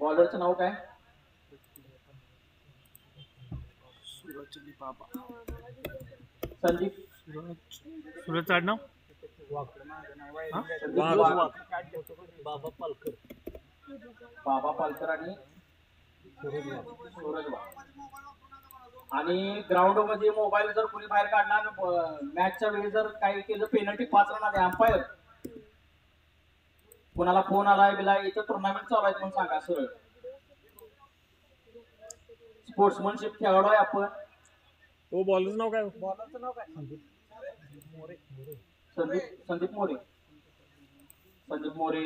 बॉलरचं नाव काय? संदीप सूरज आडनाव बाबा पालकर आणि सूरज वाघ. आणि ग्राउंड मध्ये मोबाईल जर कोणी बाहेर काढला, मॅचच्या वेळी जर काही केलं, पेनल्टी 5 रन अंपायर. कोणाला फोन आलाय बिलाय, इथं टुर्नामेंट चालू आहे म्हणून सांगा सरळ. स्पोर्ट्समनशिप खेळाडू आहे आपण. तो बॉलरचं नाव काय? बॉलरचं नाव काय? संदीप मोरे. संदीप मोरे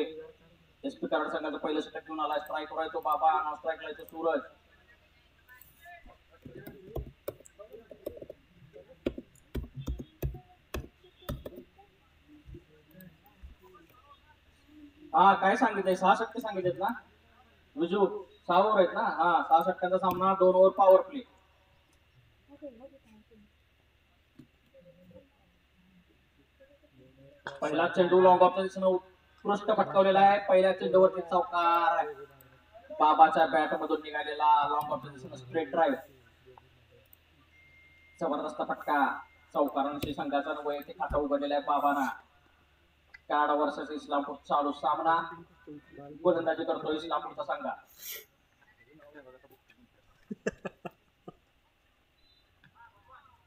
एसपी कराड संघाचा पहिलं षटक घेऊन आला. स्ट्राईक वर आहे तो बाबा, नॉन स्ट्राईकला आहे तो सूरज. हा काय सांगितलंय? 6 षटके सांगितलेत ना विजू? 6 ओव्हर आहेत ना? हा, 6 षटकांचा सामना, 2 ओव्हर पॉवर प्ले. पहिला चेंडू लॉंग ऑफच्या दिशेनं उत्कृष्ट फटकावलेला आहे. पहिल्या चेंडूवरती चौकार बाबाच्या बॅट मधून निघालेला, लॉंग ऑफच्या दिशेनं स्ट्रेट ड्राईव्ह. जबरदस्त फटका. चौकारांशी संघाचा वैयक्तिक खाता उघडलेला आहे बाबांना. 4 वर्षाचा इस्लामपूर चालू सामना. गोलंदाजी करतो इस्लामपूरचा संघ.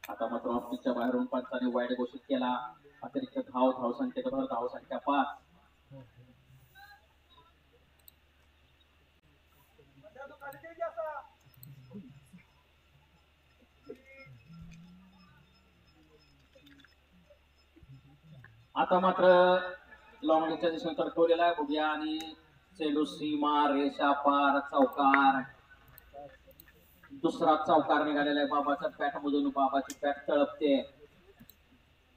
आता मात्र ऑफिसच्या बाहेरून पंचाने वाईट घोषित केला. अतिरिक्त धावसंख्येवर धावसंख्या 5. आता मात्र लॉंगच्या दिशेने तडकवलेला आहे बघूया. आणि चेंडू सीमा रेषा पार, चौकार. दुसरा चौकार निघालेला आहे बाबाच्या बॅट मधून. बाबाची बॅट तळपते.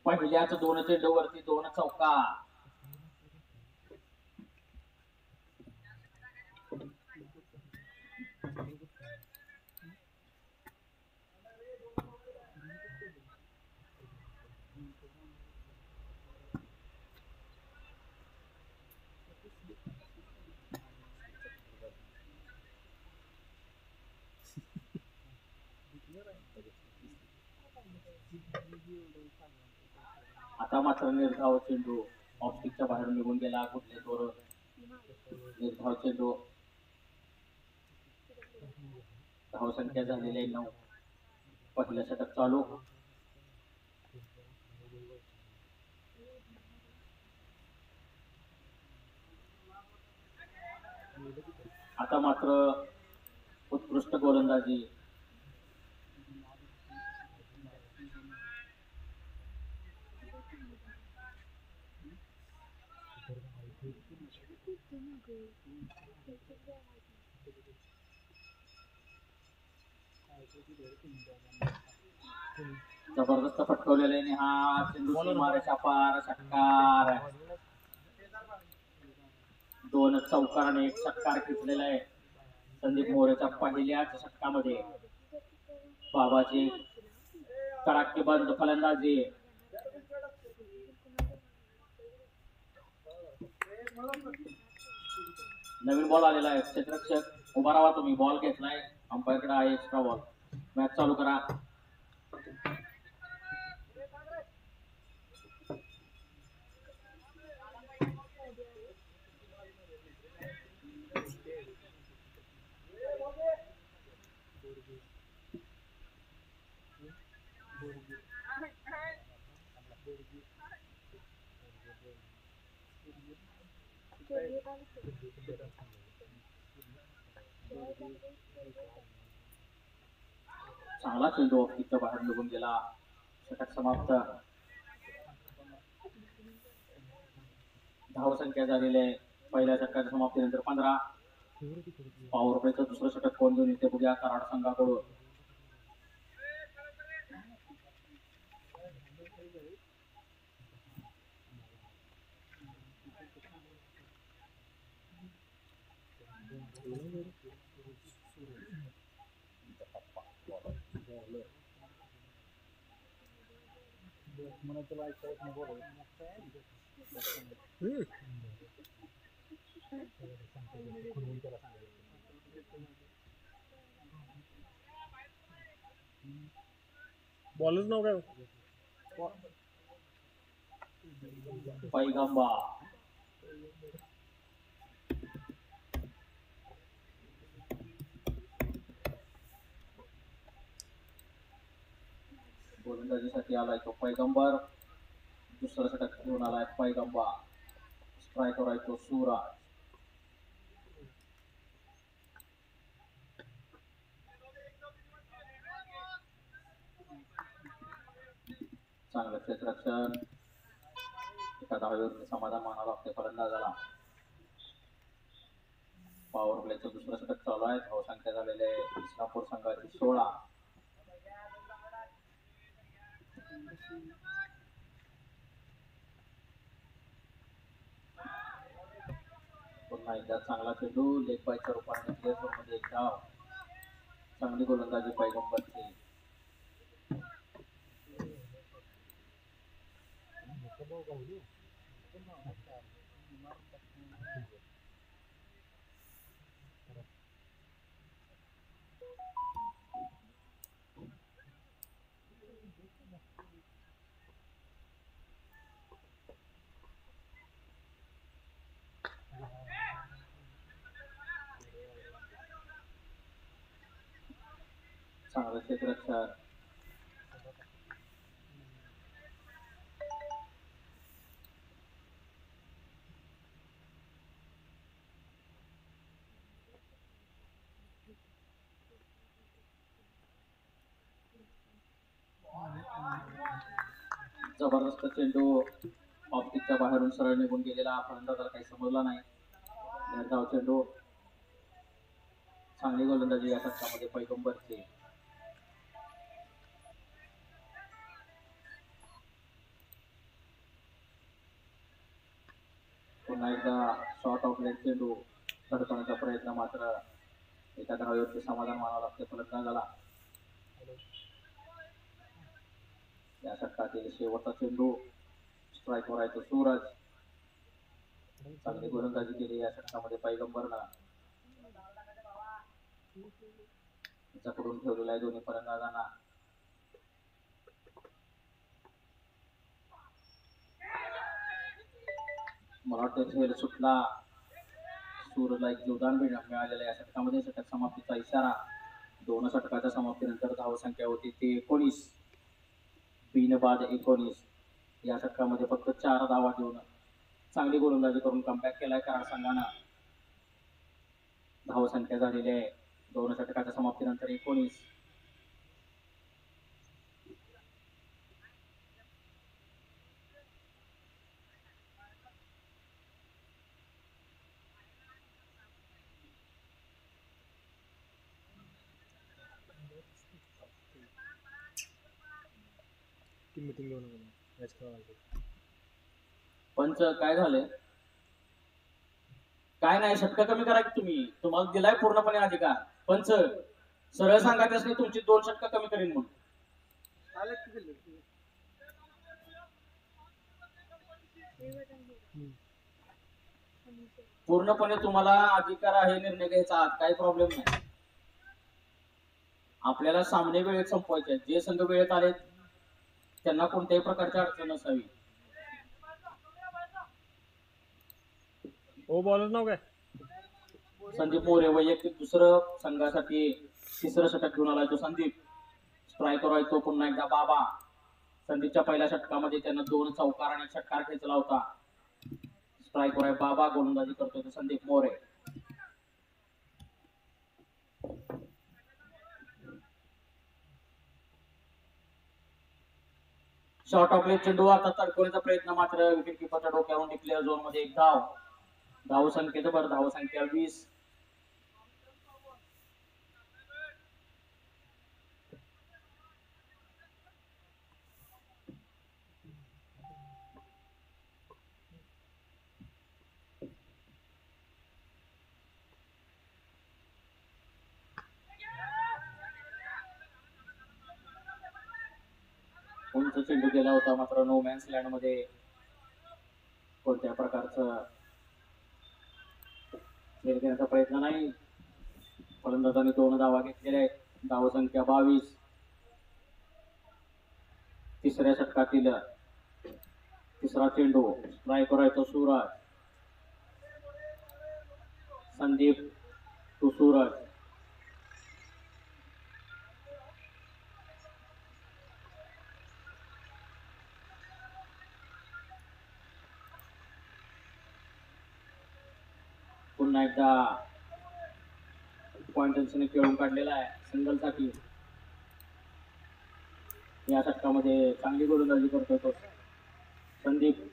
पहिल्याच 2 चेंडूवरती 2 चौकार. आता मात्र निर्धाव चेंडू ऑफस्टिकच्या बाहेर निघून गेला. कुठले दोर निर्धाव चेंडू. धावसंख्या झालेली आहे 9. पहिलं षटक चालू. आता मात्र उत्कृष्ट गोलंदाजी. जबरदस्त फटकवलेला आहे. हा चेंडू सीमारेषा पार, षटकार. 2 चौकार आणि 1 षटकार खेचलेला आहे संदीप मोरेच्या पहिल्याच षटकामध्ये. बाबाची तडाखेबंद फलंदाजी. नवीन बॉल आलेला आहे. क्षेत्ररक्षक उभा राहा तुम्ही. बॉल घेतलाय अंपायरकडे आहे एक्स्ट्रा बॉल. मॅच चालू करा. चांगला चेंडू ऑफिसच्या बाहेर निघून गेला. षटक समाप्त. धावसंख्या झालेली आहे पहिल्या षटकाच्या समाप्तीनंतर 15. पॉवर प्लेचं दुसरं षटक कोण घेऊन येते बघूया कराड संघाकडून. बॉलच नाव काय पैगंबा गोलंदाजीसाठी आलाय तो पैगंबर. दुसरा षटक घेऊन आलाय पैगंबा. स्ट्रायकर आहे तो सूरज. चांगलं क्षेत्ररक्षण. एका धावेवरती समाधान मानावं लागते फलंदाजाला. पॉवर प्लेचं दुसरं षटक चालू आहे. धावसंख्या झालेले इस्लामपूर संघाची 16. पुन्हा एकदा चांगला चेंडू लेग बायच्या रूपाने क्लिअर झोनमध्ये एक धाव. चांगली गोलंदाजी पैगंबरची. चांगलं क्षेत्ररक्षण. जबरदस्त चेंडू ऑफ पिचच्या बाहेरून सरळ निघून गेलेला. फलंदाजाला काही समजला नाही. धाव चेंडू. चांगली गोलंदाजी या षटकामध्ये पैगंबरची. पुन्हा एकदा शॉर्ट ऑफ लेग चेंडू तडकवण्याचा प्रयत्न. मात्र एका धावेवरती समाधान मानावं लागते फलंदाजाला. या षटकातील शेवटचा चेंडू. स्ट्राईकवर आहे तो सूरज. चांगली गोलंदाजी केली या षटकामध्ये पैगंबरनं. त्याच्याकडून ठेवलेला आहे दोन्ही फलंदाजांना. मला वाटतं झेल सुटला. सूरजला एक जीवदान मिळालेलं या षटकामध्ये. षटक समाप्तीचा इशारा. 2 षटकाच्या समाप्तीनंतर धावसंख्या होती ती 19. बिनबाद 19. या षटकामध्ये फक्त 4 धावा देऊन चांगली गोलंदाजी करून कमबॅक केलाय कराड संघानं. धावसंख्या झालेली आहे 2 षटकाच्या समाप्तीनंतर 19. मीटिंग घेऊन मॅच खेळायला. पंच काय झालंय? काय नाही, षटक कमी करा की तुम्ही. तुम्हाला दिलाय पूर्णपणे अधिकार. पंच सरळ सांगा त्यासनी तुमची 2 षटक कमी करीन म्हणून. पूर्णपणे तुम्हाला अधिकार आहे निर्णय घ्यायचा आत. काही प्रॉब्लेम नाही. आपल्याला सामने वेळेत संपवायचे. जे संघ वेळेत आले त्यांना कोणत्याही प्रकारची अडचण नसावी. हो बॉलच नाव काय संदीप मोरे वैयक्तिक दुसरं संघासाठी तिसरं षटक घेऊन आलाय तो संदीप. स्ट्रायकर आहे तो पुन्हा एकदा बाबा. संदीपच्या पहिल्या षटकामध्ये त्यानं 2 चौकार आणि षटकार खेचला होता. स्ट्रायकर आहे बाबा. गोलंदाजी करतोय तो Sandeep More. Short of leg चेंडू आता तडकवण्याचा प्रयत्न. मात्र विकेट किपरच्या डोक्यावरून डिक्लेअर झोन मध्ये एक धाव. धावसंख्येचं बरं धावसंख्या 20. उंच चेंडू गेला होता, मात्र नो मॅन्स लँड मध्ये कोणत्या प्रकारचं खेळ घेण्याचा प्रयत्न नाही. फलंदाजांनी 2 धावा घेतलेल्या आहेत. धावसंख्या 22. तिसऱ्या षटकातील तिसरा चेंडू. स्ट्रायकर आहे तो सूरज. संदीप टू सूरज. पुन्हा एकदा पॉइंटन्सने खेळून काढलेला आहे सिंगल साठी. या षटकामध्ये चांगली गोलंदाजी करतोय तो संदीप.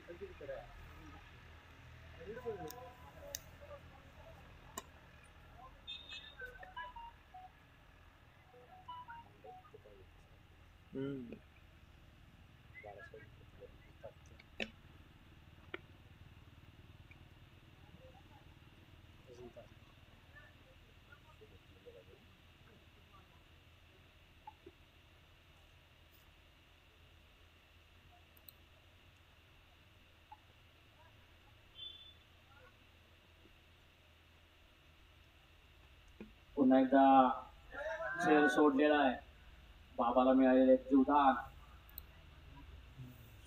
पुन्हा एकदा खेळ सोडलेला आहे. बाबाला मिळालेले जीवदान.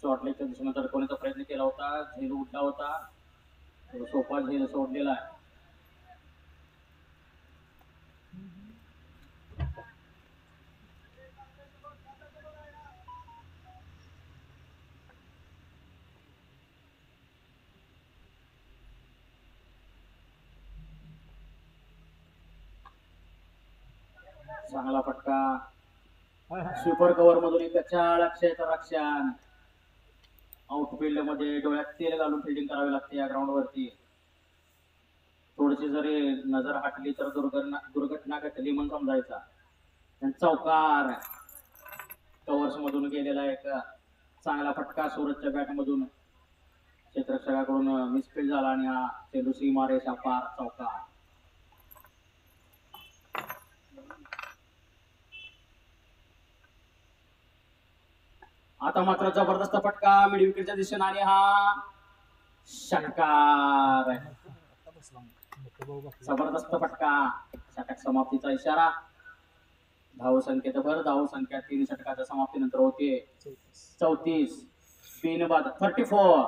शॉर्टलेगच्या दिशेने तडकवण्याचा प्रयत्न केला होता. झेल उठला होता. सोपा झेल सोडलेला आहे. चांगला फटका. स्वीपर कव्हर मधून एक चाळ क्षेत्र रक्षण. आउटफील्ड मध्ये डोळ्यात तेल घालून फिल्डिंग करावी लागते या ग्राउंड वरती. थोडीशी जरी नजर हटली तर दुर्घटना घडली म्हणून समजायचा. चौकार. कव्हर्स मधून गेलेला एक चांगला फटका सूरजच्या बॅट मधून क्षेत्ररक्षकाकडून मिसफील्ड झाला आणि हा चेंडू सीमारेषा पार चौकार. आता मात्र जबरदस्त फटका मिड विकेटच्या दिशेने आणि हा षटकार. जबरदस्त फटका. षटक समाप्तीचा इशारा. धावसंख्येत भर. धावसंख्या 3 षटकाच्या समाप्तीनंतर होते 34. बिनबाद 34.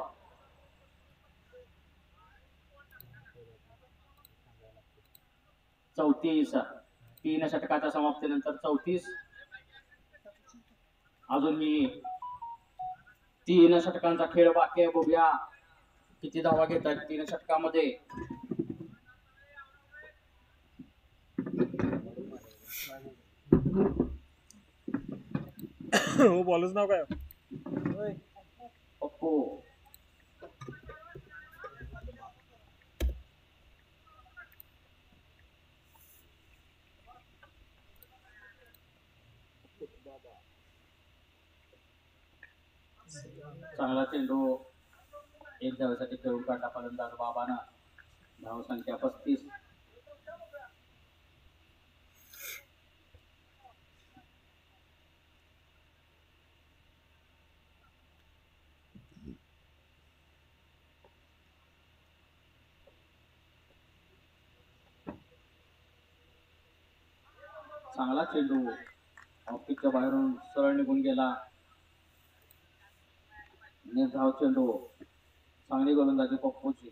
चौतीस. 3 षटकाच्या समाप्तीनंतर 34. अजूनही 3 षटकांचा खेळ बाकी आहे. बघूया किती धावा घेतात 3 षटकामध्ये. हो बॉलच नाव काय? पप्पू. चांगला चेंडू. एक धावेसाठी खेळून काढला फलंदाज बाबानं. धावसंख्या 35. चांगला चेंडू ऑफिसच्या बाहेरून सरळ निघून गेला. निर्धाव चेंडू. चांगली गोलंदाजी पप्पूची.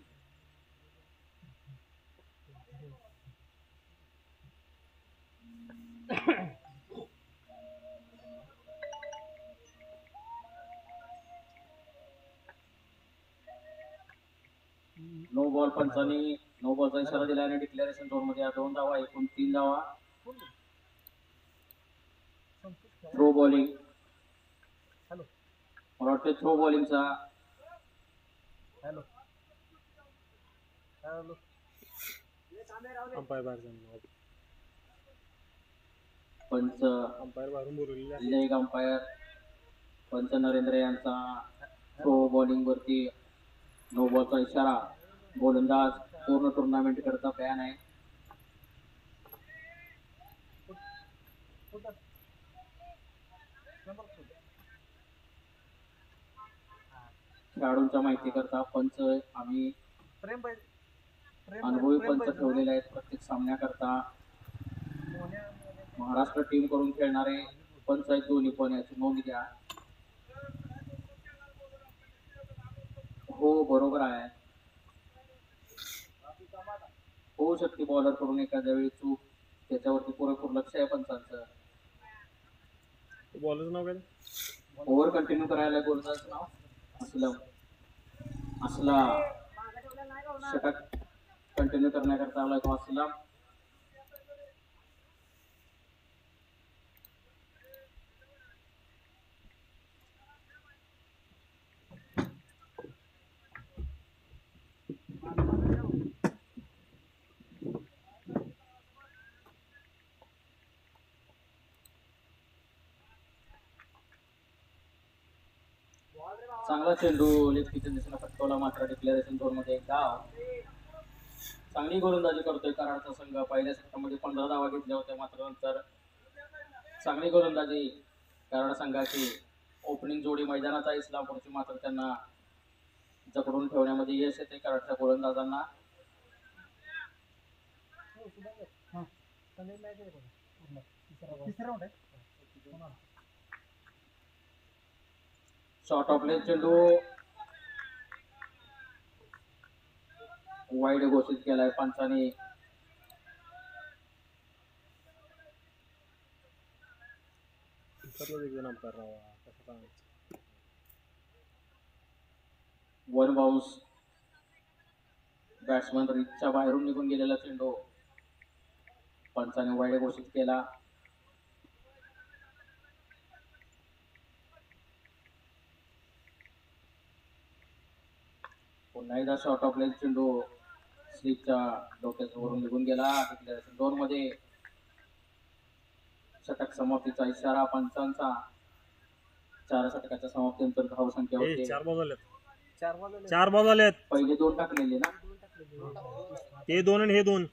No ball. पंचांनी नो बॉलचा इशारा दिला आणि डिक्लेरेशन झोन मध्ये 2 धावा. एकूण 3 धावा. Throw bowling. मला वाटतं थ्रो बॉलिंगचा अंपायर बाहेर पंच अंपायर बाहेरून बोलवलेले लेग अंपायर पंच नरेंद्र यांचा थ्रो बॉलिंग वरती नो बॉलचा इशारा. गोलंदाज पूर्ण टुर्नामेंट करता बॅन आहे. खेळाडूंच्या माहिती करता पंच आम्ही अनुभवी पंच ठेवलेले आहेत प्रत्येक सामन्याकरता. महाराष्ट्र टीम करून खेळणारे पंच आहेत दोन्ही पण, याची नोंद घ्या. हो बरोबर आहे, होऊ शकते बॉलर करून एखाद्या वेळी चूक, त्याच्यावरती पुरेपूर लक्ष आहे पंचांचं. बॉलरचं नाव काय? ओव्हर कंटिन्यू करायला गोलंदाजाचं नाव असलम. असला षटक कंटिन्यू करण्याकरता आलाय तो असलम. चांगला चेंडू लेग पिचच्या दिशेला फटकवला, मात्र डिक्लेरेशन झोन मध्ये एक धाव. चांगली गोलंदाजी करतोय कराडचा संघ. पहिल्या षटकामध्ये 15 धावा घेतल्या होत्या, मात्र नंतर चांगली गोलंदाजी कराड संघाची. ओपनिंग जोडी मैदानात आहे इस्लामपूरची, मात्र त्यांना जखडून ठेवण्यामध्ये यश येते कराडच्या गोलंदाजांना. शॉर्ट ऑफ लेग चेंडू वाईड घोषित केलाय पंचाने. वन बाउन्स, बॅट्समन रिचच्या बाहेरून निघून गेलेला चेंडू पंचाने वाईड घोषित केला. पुन्हा एकदा शॉर्ट ऑफ लेग चेंडू स्लिपच्या डोक्यावरून निघून गेला. डिक्लेरेशन झोन मध्ये षटक समाप्तीचा इशारा पंचांचा. 4 षटकाच्या समाप्तीनंतर धाव संख्या होते 4 बॉल झालेत. पहिले 2 टाकलेले ना, ते 2 आणि हे 2,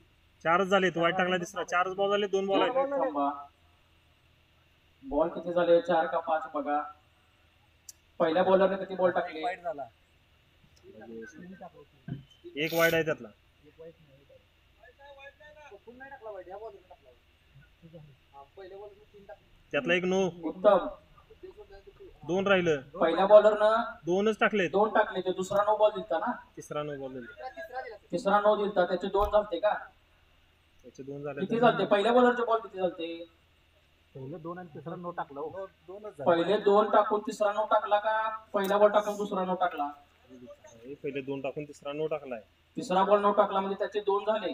4च झालेत. वाईट टाकला तिसरा. 4च बॉल झाले, 2 बॉल आहेत. थांबा, बॉल किती झाले 4 का 5 बघा. पहिल्या बॉलरने किती बॉल टाकले? एक वाईड आहे त्यातला. त्यातला एक नो. उत्तम. 2 राहिलं. पहिल्या बॉलरनं 2च टाकले. 2 टाकले, ते दुसरा नो बॉल दिलता ना. तिसरा नो बॉल दिला. तिसरा नो दिलता, त्याचे 2 झालते का? त्याचे 2 झाले. किती झालते पहिल्या बॉलरचे बॉल किती झालते? पहिले 2 आणि तिसरा नो टाकला. पहिले 2 टाकून तिसरा नो टाकला का पहिला बॉल टाकून दुसरा नो टाकला? पहिले 2 टाकून तिसरा नो टाकलाय. तिसरा बॉल नो टाकला म्हणजे त्याचे 2 झाले.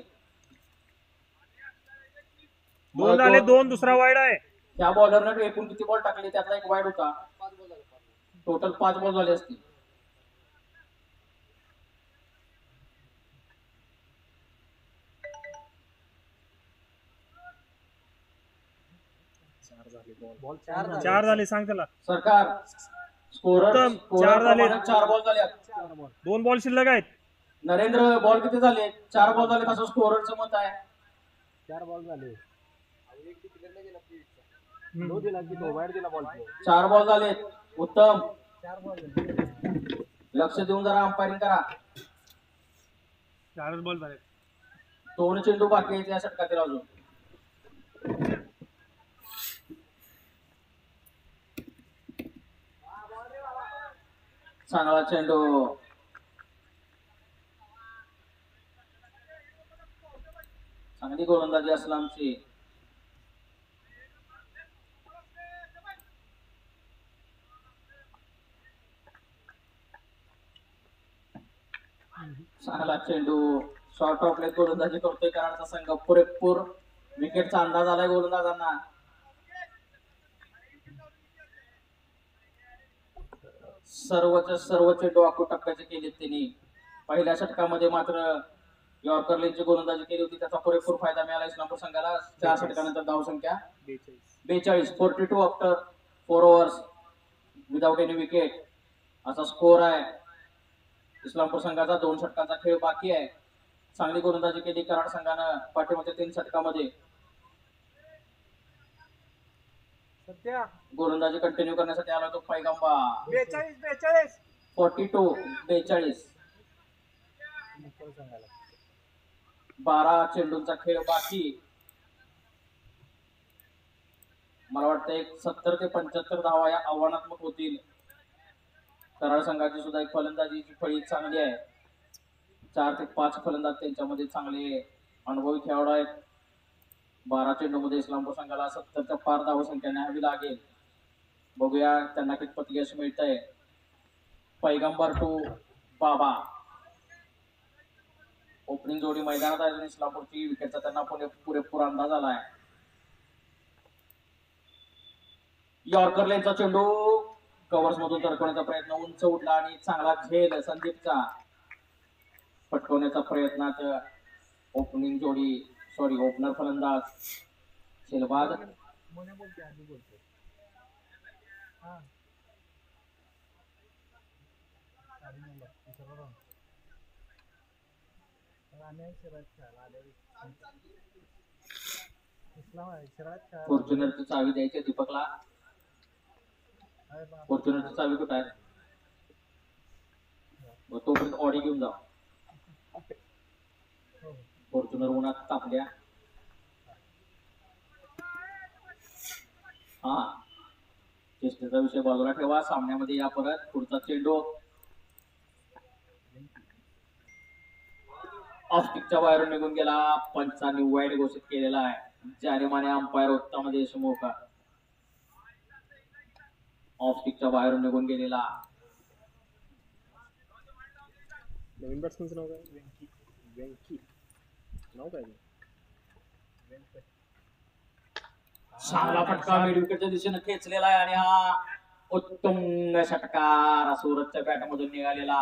2 झाले. 2 दुसरा वाईड आहे. त्या बॉलरने एकूण किती बॉल टाकले? त्यातला एक वाईड होता. टोटल 5 बॉल झाले असतील. बॉल 4 झाले. सांग त्याला. सरकार स्कोरर उत्तम. 4 झाले. 4 बॉल झाले. 2 बॉल शिल्लक आहेत. नरेंद्र बॉल किती झाले? 4 बॉल झाले, तसं स्कोररचं मत आहे. 4 बॉल झाले. नो दिला की तो वाईड दिला बॉल. 4 बॉल झाले. उत्तम. 4 बॉल झाले. लक्ष देऊन जरा अंपायरिंग करा. 4च बॉल झाले. 2 चेंडू बाकी आहेत या षटकातील अजून. चांगला चेंडू. चांगली गोलंदाजी असलामची. चांगला चेंडू. शॉर्ट ऑफ लेग गोलंदाजी करतोय कराडचा संघ. पुरेपूर विकेटचा अंदाज आलाय गोलंदाजांना. सर्व चेंडू आखूड टप्प्याचे केलेत त्यांनी. पहिल्या षटकामध्ये मात्र यॉर्कर लेगची गोलंदाजी केली होती, त्याचा पुरेपूर फायदा मिळाला इस्लामपूर संघाला. 4 षटकानंतर धाव संख्या 42. 42 after 4 overs without any wicket असा स्कोर आहे. इस्लामपूर संघाचा 2 षटकांचा खेळ बाकी आहे. चांगली गोलंदाजी केली कराड संघानं पाठीमागच्या 3 षटकामध्ये. गोलंदाजी कंटिन्यू करण्यासाठी आला तो पैगंबा. 42. 42-42. निकोल सांगायला 12 चेंडूंचा खेळ बाकी. मला वाटतं एक 70 ते 75 धावा या आव्हानात्मक होतील. कराड संघाची सुद्धा एक फलंदाजीची फळी चांगली आहे. 4 ते 5 फलंदाज त्यांच्यामध्ये चांगले अनुभवी खेळाडू आहेत. 12 चेंडूमध्ये इस्लामपूर संघाला 70च्या पार धावसंख्या न्यावी लागेल. बघूया त्यांना कितपत यश मिळतंय. पैगंबर टू बाबा ओपनिंग जोडी मैदानात आहे. इस्लामपूरची विकेटचा त्यांना पुरेपूर अंदाज आलाय. यॉर्कर लेनचा चेंडू कव्हर्स मधून तडकवण्याचा प्रयत्न, उंच उठला आणि चांगला झेल संदीपचा. पटकवण्याचा प्रयत्नात ओपनर फलंदाज शेलबाद. मोने बोलते आधी बोलते हा आधी बोलला तिसरा राऊंड आणि शरद खेळायला आले इस्लाम आहे शरद खेळायला फॉर्च्युनरची चावी द्यायची दीपकला. फॉर्च्युनरची चावी कुठं आहे? मग तोपर्यंत ऑडी घेऊन जा. फॉर्च्युनर उन्हात तापल्या. हा चेष्टेचा विषय बाजूला ठेवा. सामन्यामध्ये या परत पुढचा चेंडू ऑफस्टिकच्या बाहेरून निघून गेला. पंचांनी वाईट घोषित केलेला आहे. जानेमाने अंपायर उत्तम देशमुख. ऑफस्टिकच्या बाहेरून निघून गेलेला. नवीन बॅट्समनचं नाव काय? वेंकी नाव काय? चांगला फटका मिड विकेटच्या दिशेने खेचलेला आहे आणि हा उत्तुंग षटकार सुरतच्या बॅटमधून निघालेला.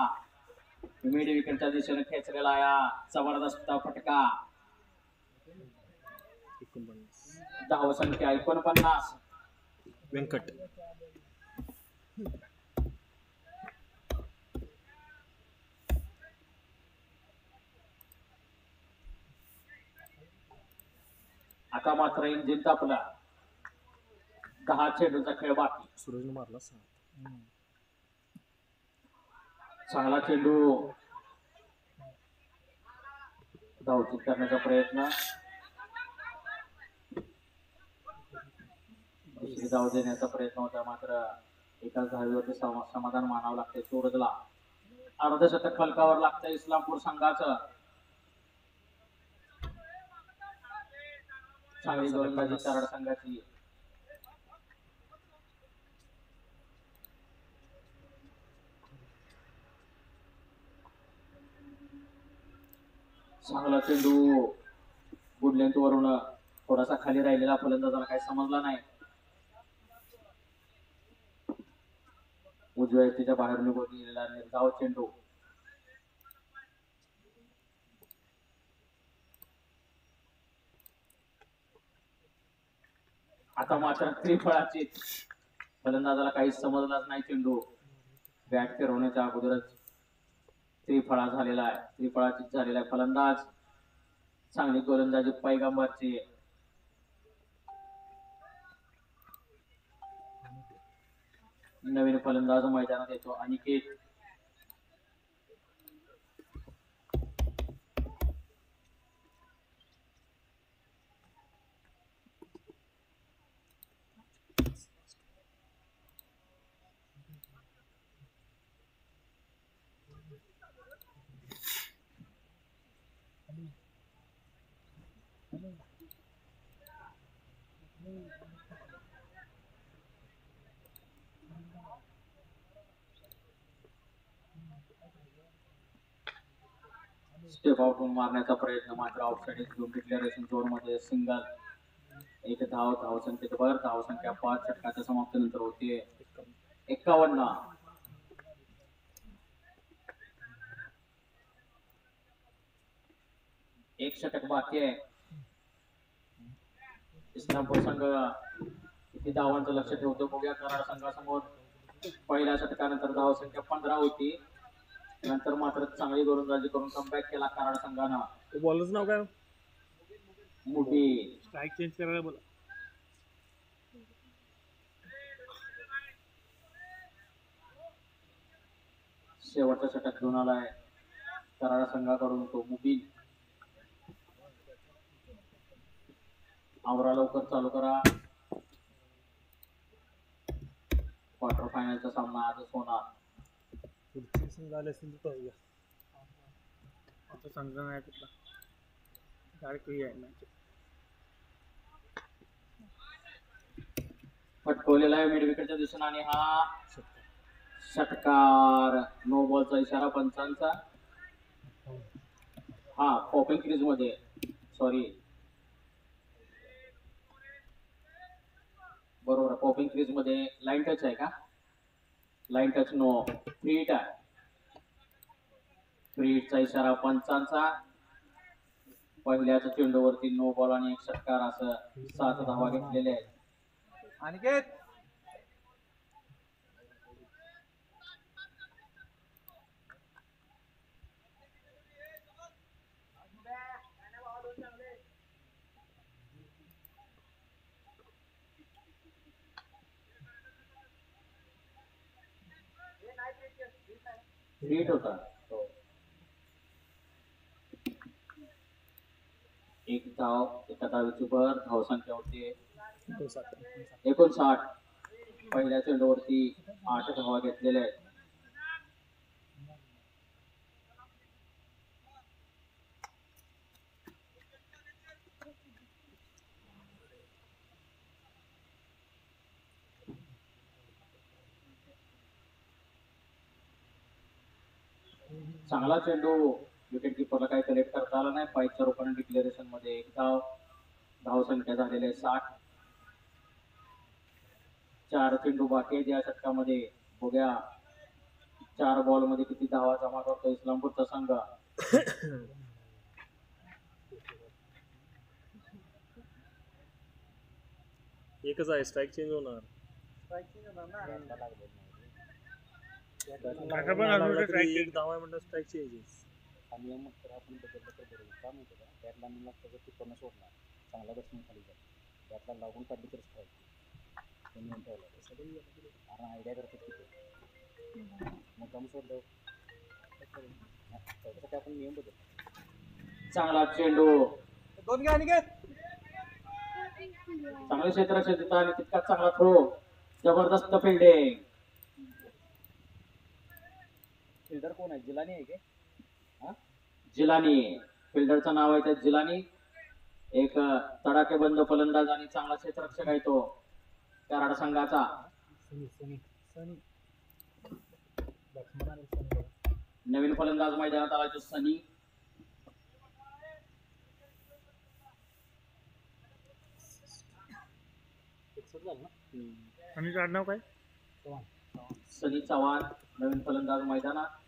मिड विकेटच्या दिशेने खेचलेला या जबरदस्त फटका. 49 धावसंख्या 49. व्यंकट आता मात्र इंजिन तापला. 10 चेंडूचा खेळ बाकी. सूरजने मारला 6. चांगला चेंडू धावचित करण्याचा प्रयत्न. दुसरी धाव देण्याचा प्रयत्न होता मात्र एकाच धावेवरती समाधान मानावं लागते सूरजला. अर्धशतक फलकावर लागतं इस्लामपूर संघाचं. चांगली गोलंदाजी कराड संघाची. चांगला चेंडू गुड लेंथ वरून थोडासा खाली राहिलेला फलंदाजाला काही समजला नाही. उजव्या यष्टीच्या बाहेर निघून गेलेला निर्धाव चेंडू. आता मात्र त्रिफळाची. फलंदाजाला काही समजलाच नाही. चेंडू बॅट फिरवण्याच्या अगोदरच त्रिफळा झालेला आहे. त्रिफळाचीच झालेला आहे. फलंदाज चांगली गोलंदाजी पैगंबरची. नवीन फलंदाज मैदानात येतो अनिकेत. स्टेप आउट मारण्याचा प्रयत्न मात्र आउटसाइड घेऊन डिक्लेरेशन झोन मध्ये सिंगल. एक धावसंख्येवर धावसंख्या 5 षटकाच्या समाप्तीनंतर होते 51. एक षटक बाकी आहे. इस्लामपूर संघ किती धावांचं लक्ष ठेवतो बघूया. कराड संघासमोर पहिल्या षटकानंतर धावसंख्या 15 होती. नंतर मात्र चांगली गोलंदाजी करून कमबॅक केला कराड संघानं. बॉलरचं नाव काय? मोठी स्ट्राईक चेंज करायला बोला. शेवटच्या षटक घेऊन आलाय कराडा संघाकडून तो मुबीन. आवरा लवकर, चालू करा. क्वार्टर फायनलचा सामना आजच होणार. पुढची संघ आले असतील तर पाहूया. आता संघ नाही कुठला डायरेक्ट आहे मॅच. फटकवलेला आहे मिड विकेटच्या दिशेने आणि हा षटकार. नो बॉलचा इशारा पंचांचा. हा पॉपिंग क्रीज मध्ये, सॉरी बरोबर, पॉपिंग क्रीज मध्ये लाईन टच आहे का? Line touch no, free hit आहे. फ्री हिटचा इशारा पंचांचा. पहिल्याच चेंडूवरती नो बॉल आणि एक षटकार, असं 7 धावा घेतलेले आहेत. अनिकेत फ्री हिट होता तो. एक धाव, एका धावेची भर. धावसंख्या होती 59. पहिल्या चेंडूवरती 8 धावा घेतलेल्या आहेत. चांगला चेंडू, विकेट किपरला काही कलेक्ट करता आला नाही. पाईपच्या रूपाने डिक्लेरेशन मध्ये एक धाव. धावसंख्या झालेली आहे 60. 4 चेंडू बाकी आहेत या षटकामध्ये. बघूया 4 बॉल मध्ये किती धावा जमा करतो इस्लामपूरचा संघ. एकच आहे, स्ट्राईक चेंज होणार. काका पण अजून एक धावा आहे म्हणतात स्ट्राईक चेंजेस. नियम तर आपण बदललं तर बरोबर. का माहिती का, त्यातला मी त्याचं टिपणं सोडणार, चांगला बॅट्समन खाली जाईल, त्यातला लागून काढली तर स्ट्राईक. तो नियम ठेवला कारण आयडिया करतात किती मग कमी सोडलं त्याच्यासाठी आपण नियम बदल. चांगला चेंडू, दोन घ्या अनिकेत. चांगले क्षेत्ररक्षण देतात आणि तितकाच चांगला थ्रो. जबरदस्त फिल्डिंग. फिल्डर कोण आहे, जिलानी आहे की? जिलानी, फिल्डरचं नाव आहे त्या जिलानी. एक तडाखेबंद फलंदाज आणि चांगला क्षेत्ररक्षक आहे तो कराड संघाचा. नवीन फलंदाज मैदानात आला तो सनी. आणि आडनाव काय? सनी चव्हाण, नवीन फलंदाज मैदानात.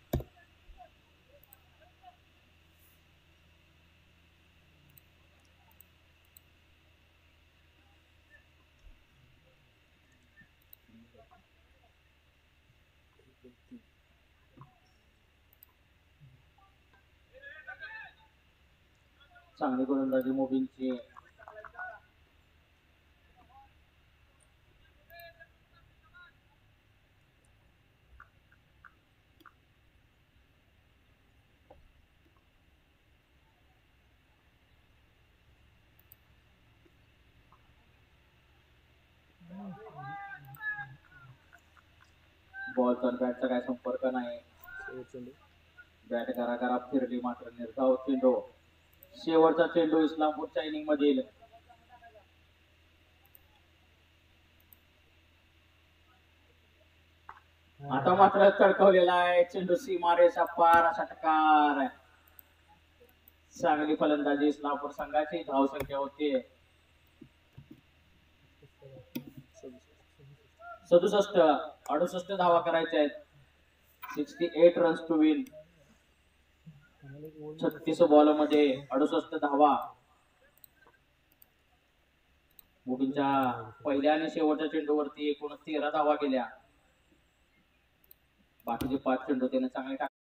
चांगली गोलंदाजी मोबिनची. बॉलचा बॅटचा काय संपर्क नाही. बॅट घरा फिरली मात्र निर्धाव चेंडू. शेवटचा चेंडू इस्लामपूरच्या इनिंग मधील. आता मात्र तडकवलेला आहे चेंडू, सीमारेषा पार, षटकार. चांगली फलंदाजी इस्लामपूर संघाची. धावसंख्या होती 67. 68 धावा करायच्या आहेत. 68 रन्स टू विन. 36 बॉल मध्ये 68 धावा. मुबीनच्या पहिल्या आणि शेवटच्या चेंडूवरती एकूण 13 धावा गेल्या. बाकीचे 5 चेंडू त्याने चांगले टाकले.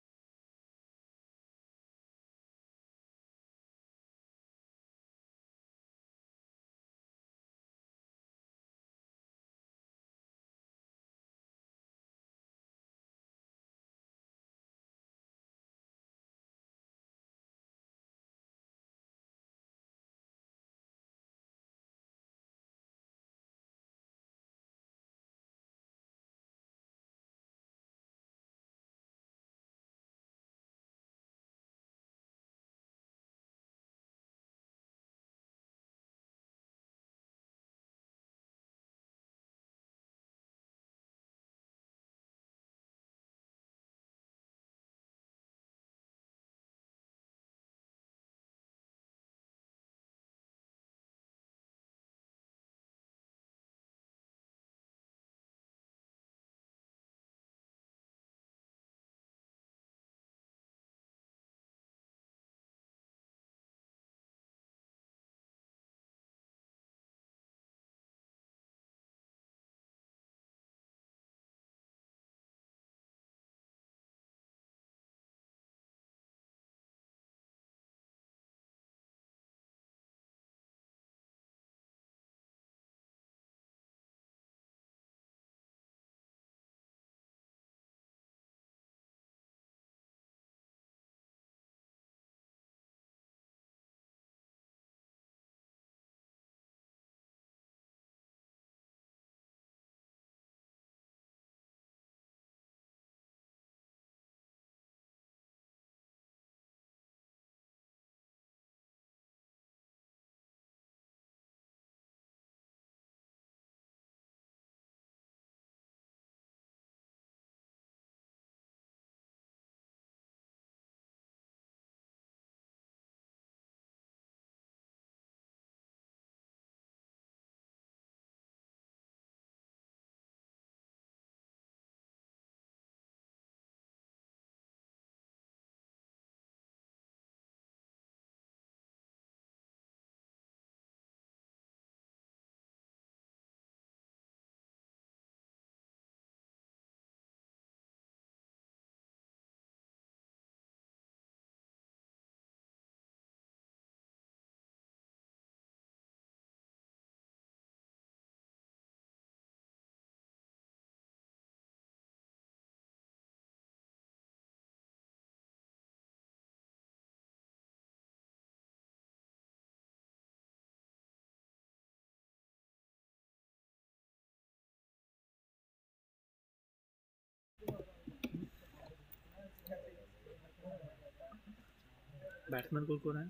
बॅट्समॅन कोण आहे?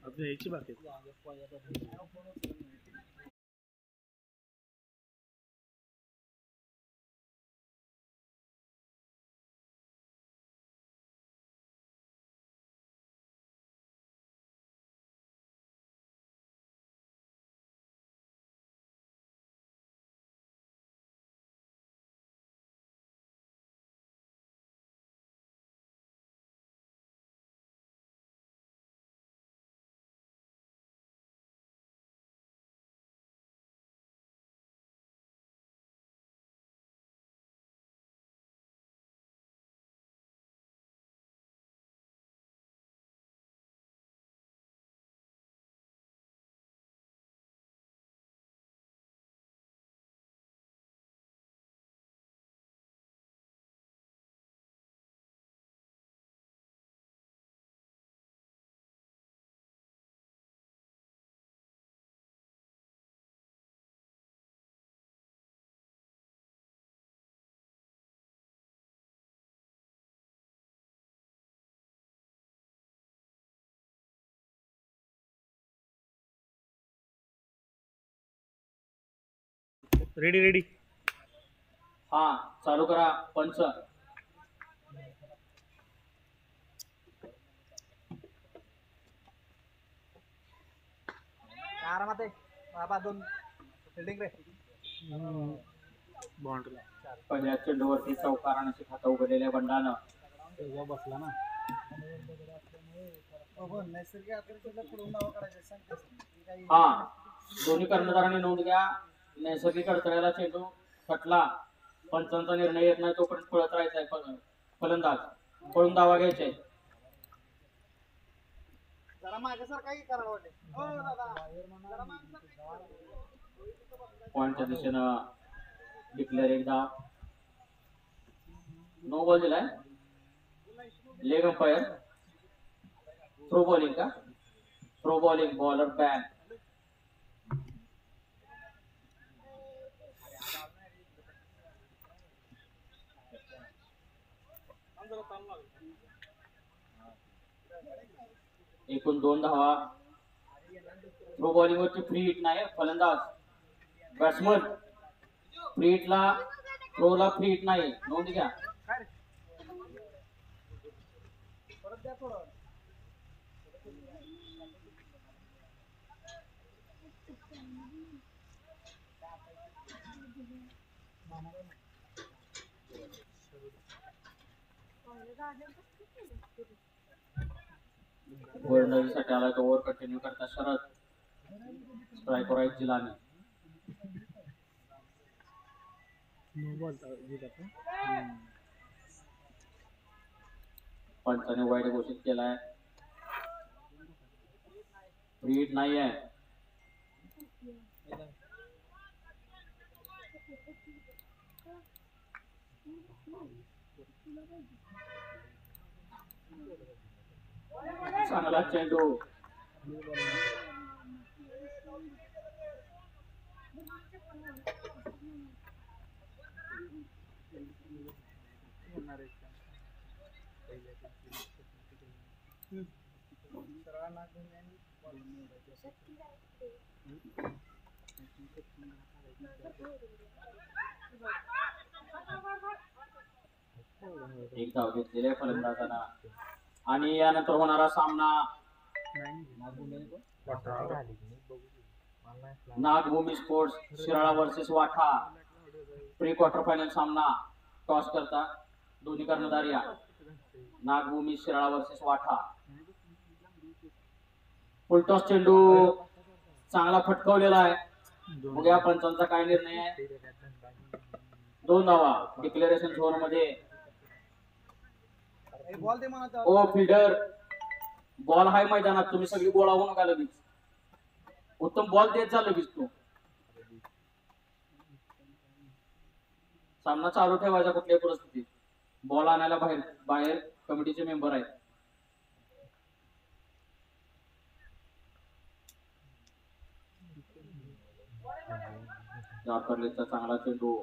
अजून यायची बाकी आहे. रेडी. हा चालू करा पंच. आरामात आहे बाबा. 2 फिल्डिंग रे. बाउंड्री. पहिल्या चेंडूवरती चौकार आणि खातं उघडलेल्या बंडानं बसला ना. नैसर्गिक आकर्षणाला पुढून नाव काढायचे. हा दोन्ही कर्णधारांनी नोंद घ्या. नैसर्गिक अडथळ्याला चेंडू फटला. पंचांचा निर्णय येत नाही तोपर्यंत पळत राहायचा आहे फलंदाज. पळून दावा घ्यायचे. जरा मागेसारखाही करायला वाटते. हो दादा जरा मागेसारखा. पॉइंटच्या दिशेनं डिक्लेअर एक धाव. नो बॉल दिलाय. Leg umpire. थ्रो बॉलिंग का? Throw bowling. Bowler ban. एकूण 2 धावा. थ्रो बॉलिंग वरती फ्री हिट नाही. फलंदाज बॅट्समन फ्री हिटला थ्रोला फ्री हिट नाही. नोंद घ्या. परत द्या थोडं. गोलंदाजीसाठी आला तो ओव्हर कंटिन्यू करता शरद. स्ट्रायकर आहेत जिलानी. नो बॉल पंचाने वाईट घोषित केलाय. फ्री हिट नाही आहे. चांगला चेंडू. एक धाव घेतलेली आहे फलंदाजांना. आणि यानंतर होणारा सामना Nagbhumi sports Shirala versus Vatha. Pre quarter final सामना. टॉस करता दोन्ही कर्णधार या. नागभूमी शिराळा वर्सेस वाठा. फुलटॉस चेंडू चांगला फटकावलेला आहे. बघूया पंचांचा काय निर्णय आहे. 2 धावा डिक्लेरेशन झोन मध्ये. बॉल दे म्हणा. ओ फिल्डर बॉल हाय मैदानात. तुम्ही सगळी गोळा होऊ नका लगेच. उत्तम बॉल देत जा लगेच. तू सामना चालू ठेवायचा कुठल्याही परिस्थितीत. बॉल आणायला बाहेर बाहेर कमिटीचे मेंबर आहेत. जॉर्करलेचा चांगला चेंडू.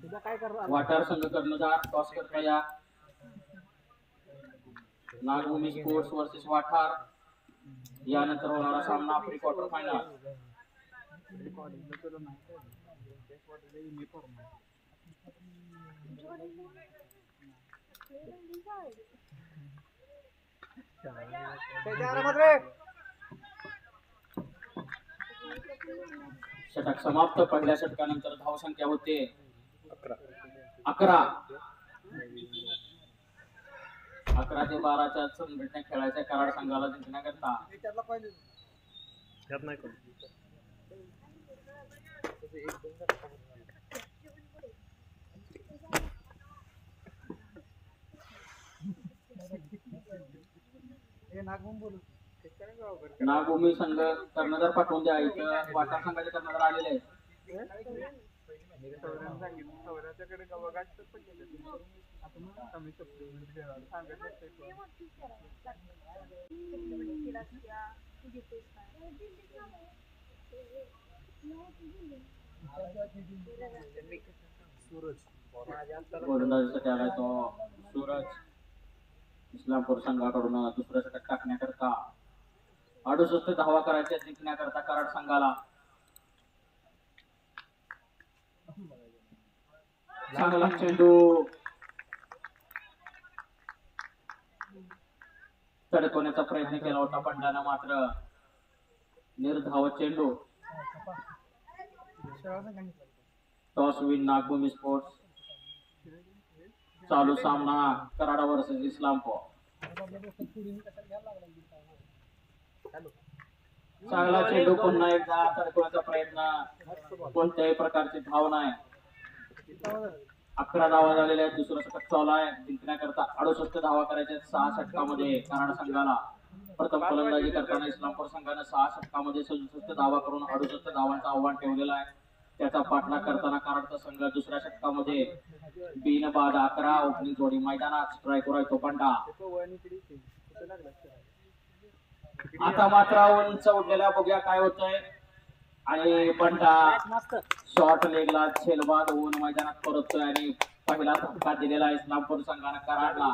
तुझा काय करणार वाटार संघ कर्णधार टॉस करता या नागभूमी स्पोर्ट्स वर्सेस वाठार यानंतर होणारा सामना प्री क्वार्टर फायनल. त्याच्या आरामात रे षटक समाप्त. पहिल्या षटकानंतर धावसंख्या होते 11. 11 ते 12च्या संघटना खेळायच्या कराड संघाला जिंकण्याकरता त्याला पाहिजे त्यात नाही करू. हे नागून बोलू नागभूमी संघ कर्णधार पाठवून द्या. इथं वाटार संघाचे कर्णधार आलेले आहेत. सौराच्याकडे बघायचं आपण कमी गोलंदाजीसाठी आलाय तो सूरज. इस्लामपूर संघाकडून दुसऱ्या षटक टाकण्याकरता 68 धावा करायच्या जिंकण्याकरता कराड संघाला. चांगला चेंडू तडकवण्याचा प्रयत्न केला होता पंडानं, मात्र निर्धाव चेंडू. Toss win Nagbhumi sports. चालू सामना कराड वर्सेस इस्लामपूर. चांगला चेंडू पुन्हा एकदा तडकवण्याचा प्रयत्न. कोणत्याही प्रकारची धाव नाही. 11 धावा झालेल्या आहेत. दुसरं षटक चालू आहे. जिंकण्याकरता 68 धावा करायच्या 6 षटकामध्ये कराड संघाला. प्रथम फलंदाजी करताना इस्लामपूर संघाने 6 षटकामध्ये 67 धावा करून 68 धावांचं आव्हान ठेवलेलं आहे. त्याचा पाठलाग करताना कराडचा संघ दुसऱ्या षटकामध्ये बिन बाद 11 ओपनिंग जोडी मैदानात. स्ट्राईकवर आहे तो पंडा. आता मात्र उंच उडलेल्या बघूया काय होतंय. आणि पंडा शॉर्ट लेगला झेलबाद होऊन मैदानात परततोय आणि पहिला धक्का दिलेला आहे इस्लामपूर संघाने कराडला.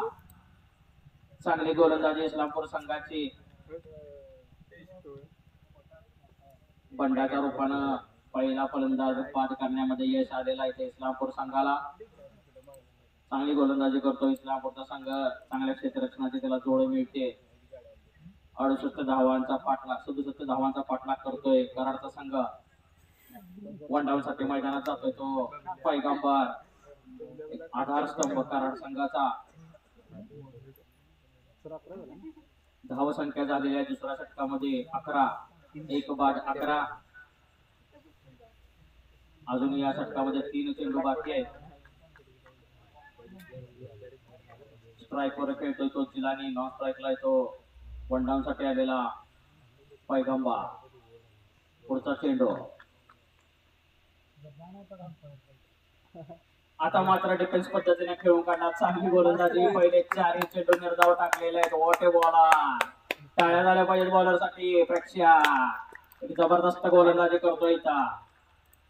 चांगली गोलंदाजी इस्लामपूर संघाची. बंडाच्या रूपानं पहिला फलंदाज बाद करण्यामध्ये यश आलेला आहे इस्लामपूर संघाला. चांगली गोलंदाजी करतो इस्लामपूरचा संघ. चांगल्या क्षेत्ररक्षणाची त्याला जोड मिळते. 68 धावांचा पाठलाग 67 धावांचा पाठलाग करतोय कराडचा संघ. वन डाऊन साठी मैदानात जातोय तो पैगंबर. आधारस्तंभ कराड संघाचा. धाव संख्या झालेली आहे दुसऱ्या षटकामध्ये 11. 1 बाद 11. अजून या षटकामध्ये 3 चेंडू बाकी आहेत. स्ट्राईक वर खेळतोय तो जिलानी. नॉन स्ट्राईकला तो वन डाऊन साठी आलेला पैगंबा. पुढचा चेंडू. आता मात्र डिफेन्स पद्धतीने खेळून काढणार. चांगली गोलंदाजी. पहिले 4 चेंडू निर्धाव टाकलेले आहेत. वॉटे बॉलर. टाळ्या झाल्या पाहिजेत बॉलर साठी. प्रेक्षक जबरदस्त गोलंदाजी करतोय इथं.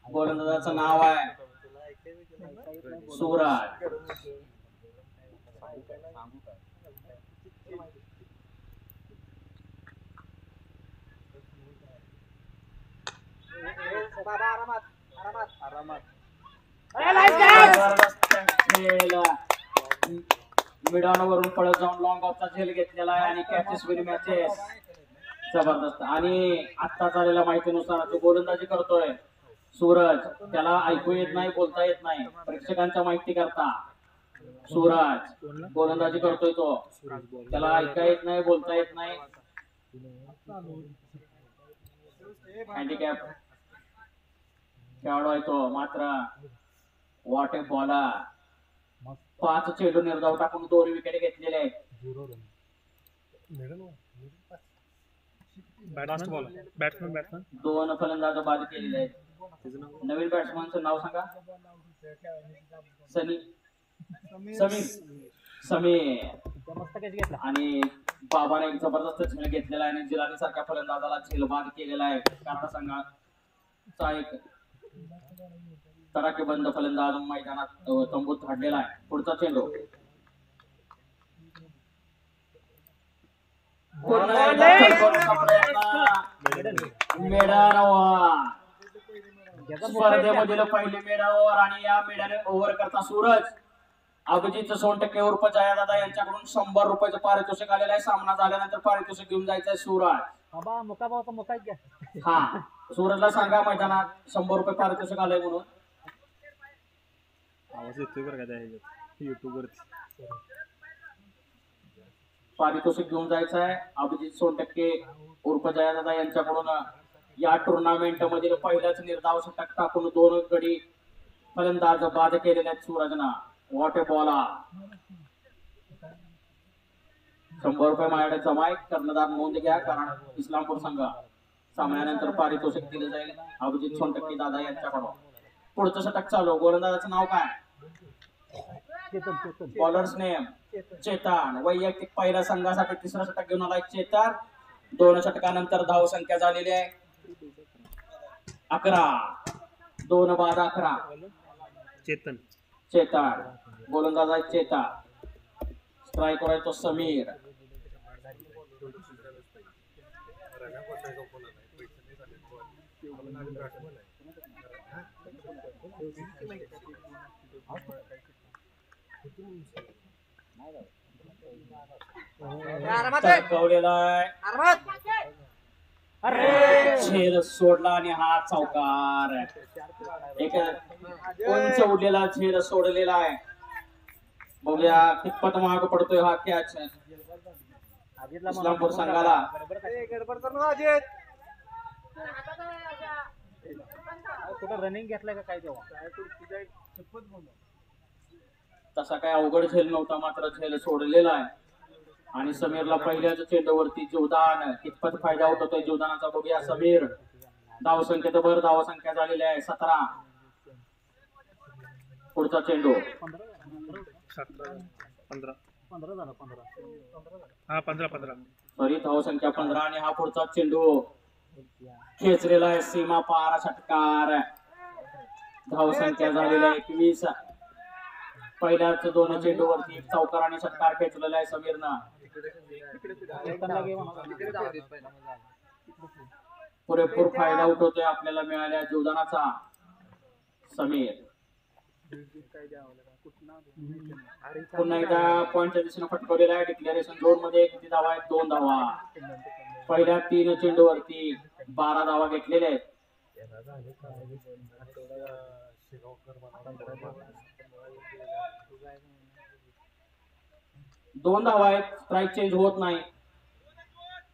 गोलंदाजाचं नाव आहे सूरज. बाबा आरामात आरामात आरामात मिडॉनवरून पळत जाऊन लॉंग ऑफचा झेल घेतलेला आहे आणि कॅचेस विन मॅचेस. जबरदस्त. आणि आता झालेल्या माहितीनुसार तो गोलंदाजी करतोय सूरज. त्याला ऐकू येत नाही, बोलता येत नाही. प्रेक्षकांच्या माहिती करता सूरज गोलंदाजी करतोय तो. त्याला ऐका येत नाही, बोलता येत नाही. हँडिकॅप खेळाडू आहे तो. मात्र वॉट ए बॉलर. 5 चेंडू निर्धाव टाकून 2 विकेट घेतलेले आहेत. बॅट्समन 2 फलंदाज बाद केलेले आहेत. नवीन बॅट्समनचं नाव सांगा. समीर. आणि बाबाने एक जबरदस्त झेल घेतलेला आहे आणि जिलानी सारख्या फलंदाजाला झेलबाद केलेला आहे. कराड संघाचा एक तडाखेबंद फलंदाज मैदानात तंबूत धाडलेला आहे. पुढचा चेंडू पुन्हा एकदा थरथरचा प्रयत्न. Maiden over. स्पर्धेमधील पहिली मेडन ओव्हर आणि या मेडन ओव्हर करता सूरज. अभिजित सोनटक्के उर्फ जयादादा यांच्याकडून 100 रुपयाचं पारितोषिक आलेलं आहे. सामना झाल्यानंतर पारितोषिक घेऊन जायचंय सूरज. बाबा मुका बाबा मुका घ्या. हा सूरजला सांगा मैदानात 100 रुपये पारितोषिक आलंय म्हणून. आवाज येतोय बरं का त्या ह्याच्यात युट्यूब वरती. पारितोषिक घेऊन जायचं आहे. अभिजित सोनटक्के उर्फ जयादादा यांच्याकडून या टुर्नामेंट मधील पहिल्याच निर्धाव षटक टाकून 2 गडी फलंदाज बाद केलेले आहेत सूरजना. वॉट ए बॉला. 100 रुपये माझ्याकडे जमा आहे. कर्णधार नोंद घ्या कारण इस्लामपूर संघ सामन्यानंतर पारितोषिक दिले जाईल अभिजित सोनटक्के दादा यांच्याकडून. पुढचं षटक चालू. गोलंदाजाचं नाव काय? Bowlers name Chetan. वैयक्तिक पहिल्या संघासाठी तिसरं षटक घेऊन आलाय चेतन. 2 षटकानंतर धाव संख्या झालेली आहे 11. 2 बाद 11. चेतन गोलंदाज आहे चेतन. स्ट्राईकवर आहे तो समीर. तरकवलेला आहे. झेल सोडला आणि हा चौकार. एक उंच उडलेला झेल सोडलेला आहे. बघूया कितपत महाग पडतोय हा कॅच इस्लामपूर संघाला. कुठं रनिंग घेतलाय का काय तेव्हा? तसा काय अवघड झेल नव्हता मात्र झेल सोडलेला आहे. आणि समीरला पहिल्याच चेंडूवरती जीवदान. कितपत फायदा होत होतोय जीवदानाचा बघूया. समीर धावसंख्येत भर. धावसंख्या झालेली आहे 17. पुढचा चेंडू 15 सॉरी धावसंख्या 15 आणि हा पुढचा चेंडू खेचलेला आहे सीमा पार. षटकार. धावसंख्या झालेली आहे 21. पहिल्याच 2 चेंडूवरती एक चौकार आणि षटकार खेचलेला आहे समीरनं. पुरेपूर फायदा उठवतोय आपल्याला मिळाल्या जीवदानाचा समीर. पुन्हा एकदा पॉईंटच्या दिशेने फटकवलेला आहे. डिक्लेरेशन झोन मध्ये किती धावा आहेत? 2 धावा. पहिल्या 3 चेंडूवरती 12 धावा घेतलेल्या आहेत. 2 धावा आहेत. स्ट्राईक चेंज होत नाही.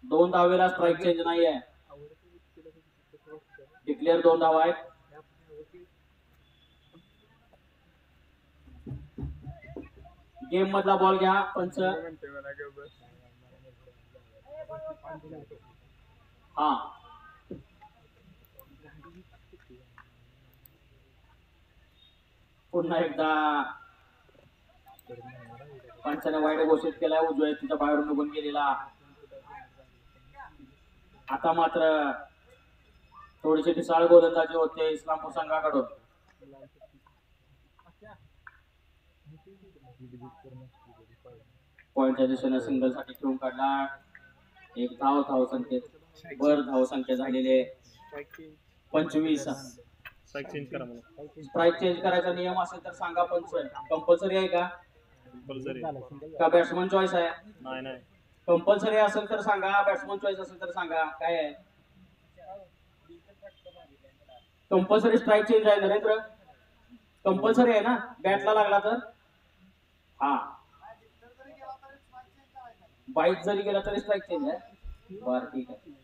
2 धावेला स्ट्राईक चेंज नाही आहे. डिक्लेअर 2 धावा आहेत. गेम मधला बॉल घ्या पंच. हा पुन्हा एकदा पंचाने वाईट घोषित केलाय. उजव्या तिच्या बाहेरून निघून गेलेला. आता मात्र थोडीशी ढिसाळ गोलंदाजी होते इस्लामपूर संघाकडून. पॉईंटच्या दिशेने सिंगल साठी खेळून काढला. 1 धाव संख्येत वर धावसंख्या झालेले 25. स्ट्राईक चेंज करा मला. स्ट्राईक चेंज करायचा नियम असेल तर सांगा. पंच कंपल्सरी आहे का? कंपल्सरी का बॅट्समन चॉईस आहे? नाही. कंपल्सरी असेल तर सांगा. बॅट्समन चॉईस असेल तर सांगा. काय आहे? कंपल्सरी स्ट्राईक चेंज आहे नरेंद्र. कंपल्सरी आहे ना? बॅटला लागला तर हा. बाईक जरी गेला तरी स्ट्राईक चेंज आहे. बरं ठीक आहे.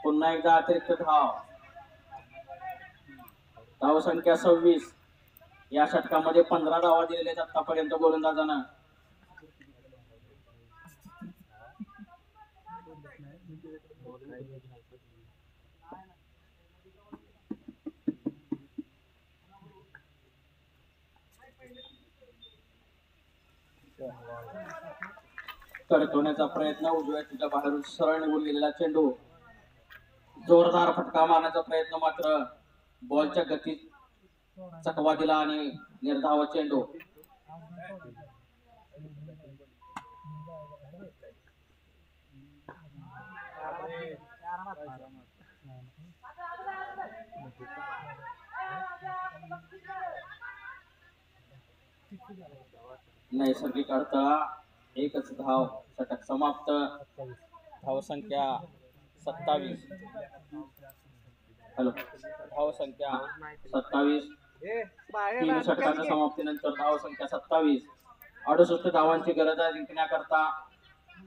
पुन्हा एकदा अतिरिक्त धाव संख्या 26. या षटकामध्ये 15 धावा दिलेल्या आहेत आतापर्यंत गोलंदाजानं. करतवण्याचा प्रयत्न उजव्या तुझ्या बाहेरून सरळ निघून गेलेला चेंडू. जोरदार फटका मारण्याचा प्रयत्न मात्र बॉलच्या गतीत चकवा दिला आणि निर्धाव चेंडू. नैसर्गिक अडथळा, एकच धाव, षटक समाप्त. धावसंख्या 27. हॅलो, धावसंख्या 27. तीन षटकाच्या समाप्तीनंतर धावसंख्या 27. 68 धावांची गरज आहे जिंकण्याकरता.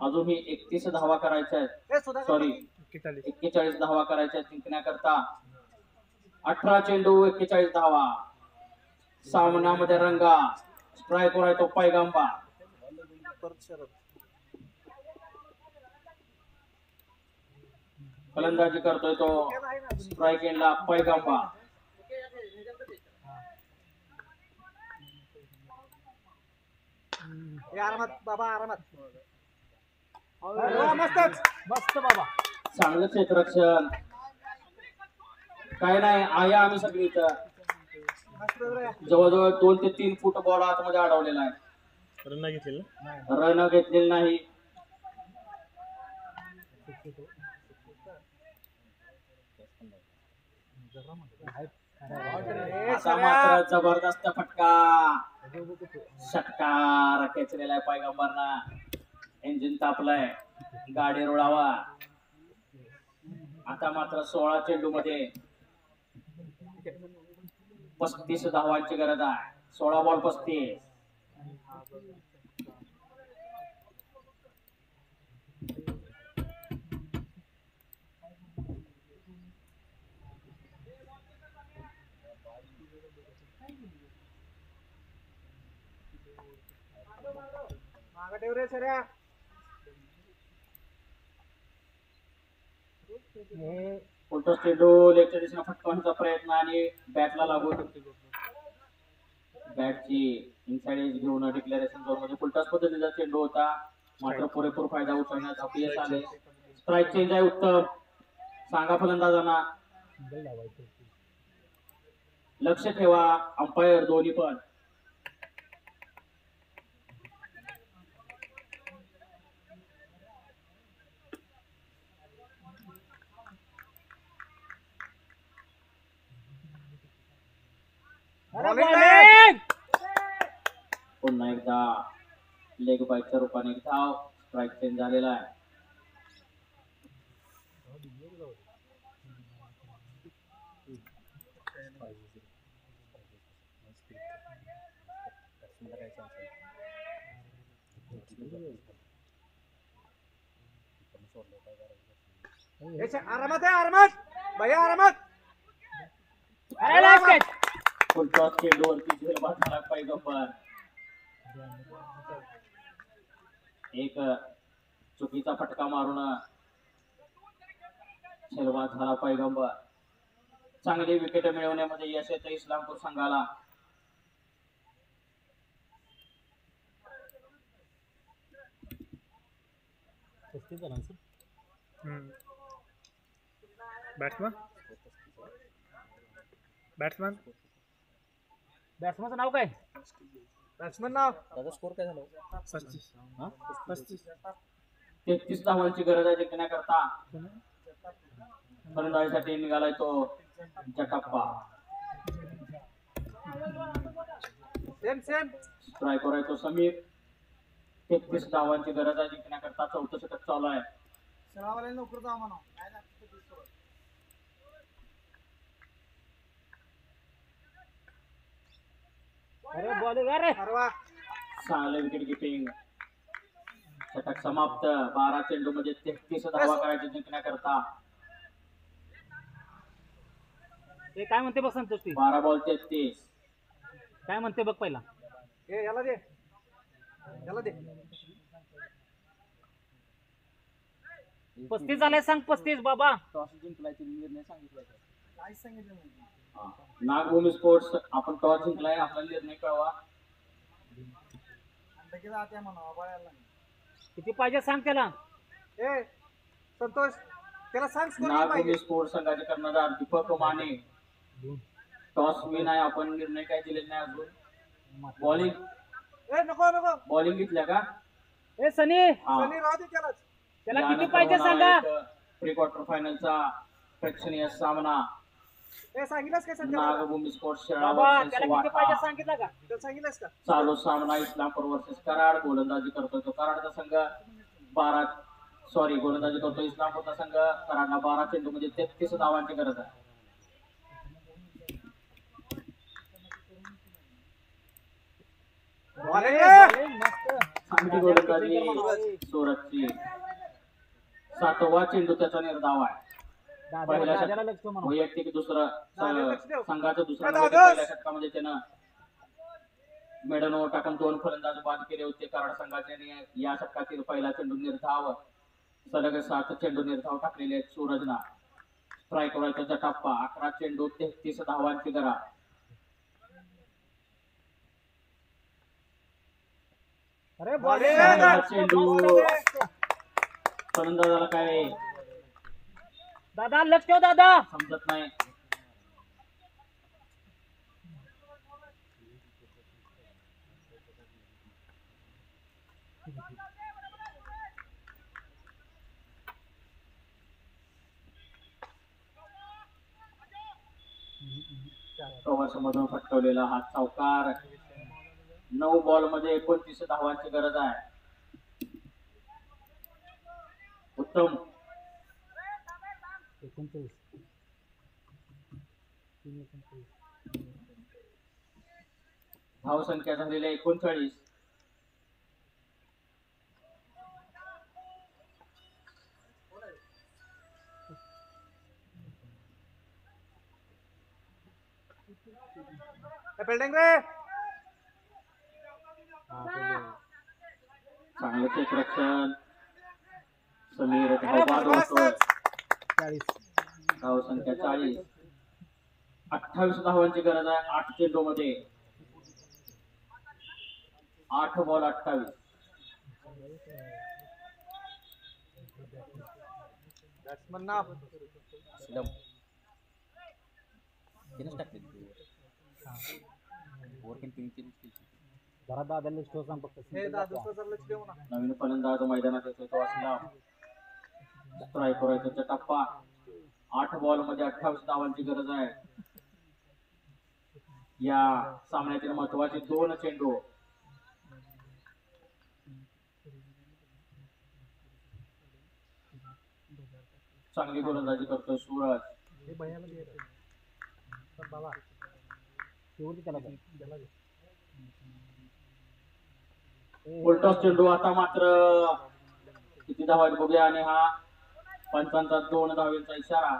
अजूनही 31 धावा करायच्या आहेत. सॉरी, 41 धावा करायच्या आहेत जिंकण्याकरता. 18 चेंडू, 41 धावा. सामन्यामध्ये रंगा. स्ट्रायकर आहे तो पैगंबा. फलंदाजी करतोय तो स्ट्राईक एंडला पैगंबा. आरामात बाबा, आरामात. मस्तच, मस्त बाबा. चांगलं क्षेत्ररक्षण. काय नाही, आहे आम्ही सगळी इथं. जवळजवळ 2 ते 3 फूट बॉल आतमध्ये अडवलेला आहे. रन घेतलेलं रन घेतलेली नाही. आता मात्र जबरदस्त फटका. षटकार खेचलेला आहे पैगंबरना. इंजिन तापलंय, गाडी रुळावा. आता मात्र 16 चेंडू मध्ये 35 धावांची गरज आहे. 16 बॉल 35. मागं ठेव रे सऱ्या. उलटा चेंडू लेगच्या दिशेने फटकावण्याचा प्रयत्न आणि बॅटला लागून बॅटची इनसाइड एज घेऊन डिक्लेरेशन झोन मध्ये फुलटॉस पद्धतीचा चेंडू होता. मात्र पुरेपूर फायदा उचलण्यात अपयश आले. स्ट्राईक चेंज आहे उत्तम. सांगा फलंदाजांना, लक्ष ठेवा. अंपायर दोन्ही पण. पुन्हा एकदा लेग बाईकच्या रूपाने एक धाव. स्ट्राईक चेंज झालेला आहे. आरामात आहे, आरामात भैया, आरामात. फुलटॉस चेंडूवरती झेल बांधला पैगंबर. एक चुकीचा फटका मारून झेलबाद झाला पैगंबर. चांगली विकेट मिळवण्यामध्ये यश येतं इस्लामपूर संघाला. बॅट्समन बॅट्समन बॅट्समनचं नाव काय? बॅट्समन नाव त्याचा स्कोर काय झाला? 35. 33 धावांची गरज आहे जिंकण्याकरता. फलंदाजीसाठी निघालाय तो जटप्पा. Same same. स्ट्रायकर आहे तो समीर. 33 धावांची गरज आहे जिंकण्याकरता. 4थं षटक चालू आहे. सरावाला लवकर जाऊ म्हणा. अरे बॉलिंग अरे चांगलं विकेट किपिंग. षटक समाप्त. 12 चेंडू मध्ये 33 धावा करायच्या जिंकण्याकरता. ते काय म्हणते बघ संतोष, 12 बॉल 33. काय म्हणते बघ पहिला. ए याला दे, याला दे. 35 झालंय सांग. 35 बाबा. टॉस जिंकलाय निर्णय सांगितलाय. काय सांगितलं? नागभूमी स्पोर्ट्स, आपण टॉस जिंकलाय, आपला निर्णय कळवा. किती पाहिजे सांग त्याला. ए संतोष त्याला सांग स्कोर किती नागभूमी पाहिजे. स्पोर्ट्स संघाचे कर्णधार दीपक माने. टॉस विन आहे, आपण निर्णय काय दिलेला नाही अजून. बॉलिंग ए नको नको बॉलिंग घेतल्या का? ए सनी हा. सनी राहू दे त्यालाच. त्याला किती यानंतर पाहिजे होणार सांगा. आहे एक प्री क्वार्टर फायनलचा प्रेक्षणीय सामना. ए सांगितलंस काय संध्याकाळी नागभूमी स्पोर्ट्स शेळा बाबा versus त्याला किती पाहिजे वाठा. सांगितलं का. त्याला सांगितलंस का. चालू सामना इस्लामपूर वर्सेस कराड. गोलंदाजी करतोय तो कराडचा संघ. गोलंदाजी करतो इस्लामपूरचा संघ. कराडला 12 चेंडूमध्ये 33 धावांची गरज आहे. बॉलिंग चांगली गोलंदाजी सुरतची. 7वा चेंडू त्याचा निर्धाव आहे. पहिल्या दादाला लक्ष ठेव म्हणा. वैयक्तिक दुसरं संघाचं दुसरं दादा, पहिल्या षटकामध्ये त्यानं मेडनो टाकून 2 फलंदाज बाद केले होते कराड संघाचे. आणि या षटकातील पहिला चेंडू निर्धाव. सलग 7 चेंडू निर्धाव टाकलेले आहेत सूरजना. स्ट्राईक व्हायचा टप्पा. 11 चेंडू 33 धावांची गरा. अरे बॉलिंग पहिला चेंडू फलंदाजाला काय दादा लक्ष ठेव दादा. समजत नाही. कव्हर्स मधून फटकवलेला हा चौकार. 9 बॉल मध्ये 29 धावांची गरज आहे. उत्तम. 29. धावसंख्या झालेल्या 39. फिल्डिंग रे. चांगलं क्षेत्ररक्षण. समीर अरे धावबाद होतोय. 40. धावसंख्या 40. 28 धावांची गरज आहे 8 चेंडू मध्ये. 8 बॉल 28. बॅट्समन ना जरा दादाला लक्ष ठेव सांग फक्त. हे दादूचं जर लक्ष देऊ ना. नवीन फलंदाज मैदानात येतोय तो असलाम. स्ट्राईक व्हायचा टप्पा. 8 बॉल मध्ये 28 धावांची गरज आहे. या सामन्यातील महत्वाचे 2 चेंडू. चांगली गोलंदाजी करतोय सूरज. हे भैयाला दे रे. तर बाबा शेवटी त्याला काय. उलटॉस चेंडू. आता मात्र किती धावा आहेत बघूया. आणि हा पंचांचा 2 धावेचा इशारा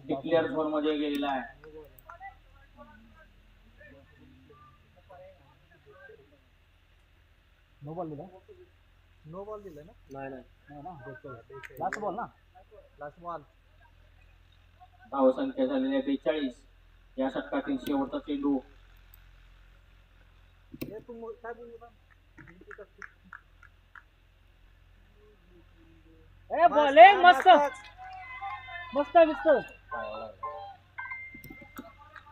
डिक्लेअर झोन मध्ये गेलेला आहे. नो बॉल दिला. नो बॉल दिलाय ना. नाही नाही. नाही ना. लास्ट बॉल ना. Last ball. धावसंख्या झालेली 42. या षटकातील शेवटचा चेंडू. हे तू काय बोलू का. ए बॉलिंग मस्त मस्त मस्त.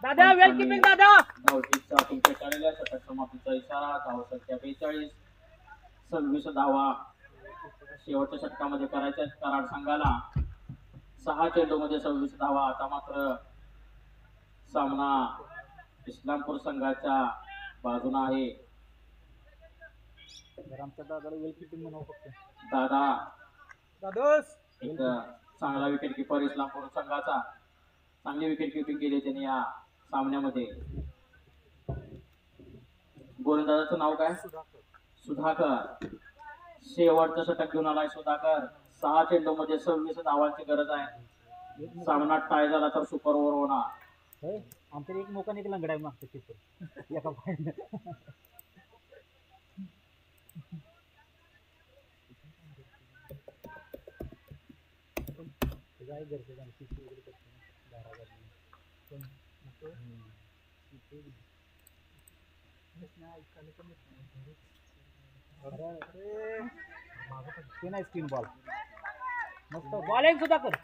दादा वेल किपिंग दादा. धावचीचा तुमच्या चाललेल्या षटक समाप्तीचा इशारा. धावसंख्या 42. 26 धावा शेवटच्या षटकामध्ये करायच्या कराड संघाला. 6 चेंडू मध्ये 26 धावा. आता मात्र सामना इस्लामपूर संघाच्या बाजूने आहे. जर आमच्या दादाला वेल किपिंग म्हणावं फक्त. दादा दादूस. एक चांगला विकेट किपर इस्लामपूर संघाचा. चांगली विकेट किपिंग केली त्यांनी या सामन्यामध्ये. गोलंदाजाचं नाव काय. सुधाकर. शेवटचं षटक घेऊन आलाय सुधाकर. 6 चेंडू मध्ये 26 धावांची गरज आहे. सामना टाय झाला तर सुपर ओव्हर होणार. होय आमच्या एक मोका एक लंगडा मागतो किपर एका पायाने. काय घरचे जाण शिस्ती वगैरे करतो ना 12,000 पण ते नाही स्पिन बॉल मस्त बॉलिंग सुद्धा कर.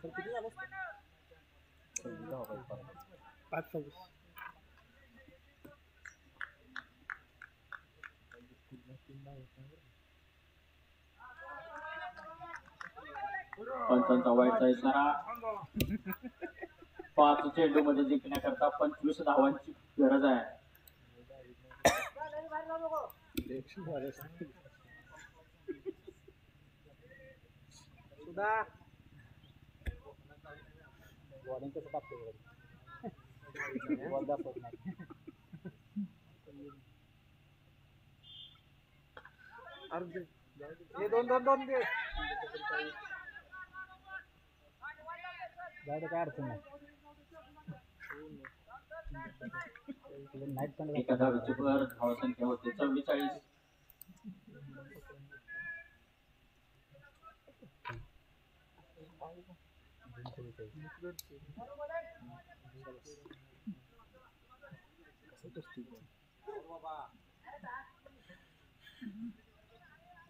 सर किती झालं 5-26. पंचांचा वाईटचा इशारा. 5 चेंडू मध्ये जिंकण्याकरता 25 धावांची गरज आहे. सुद्धा बॉलिंग कसं टाकतो बॉल दाखवत नाही. हे दोन दे. जाऊ दे, काय अडचण नाही. नाईट पण एका धावेची भर. धावसंख्या होते 44.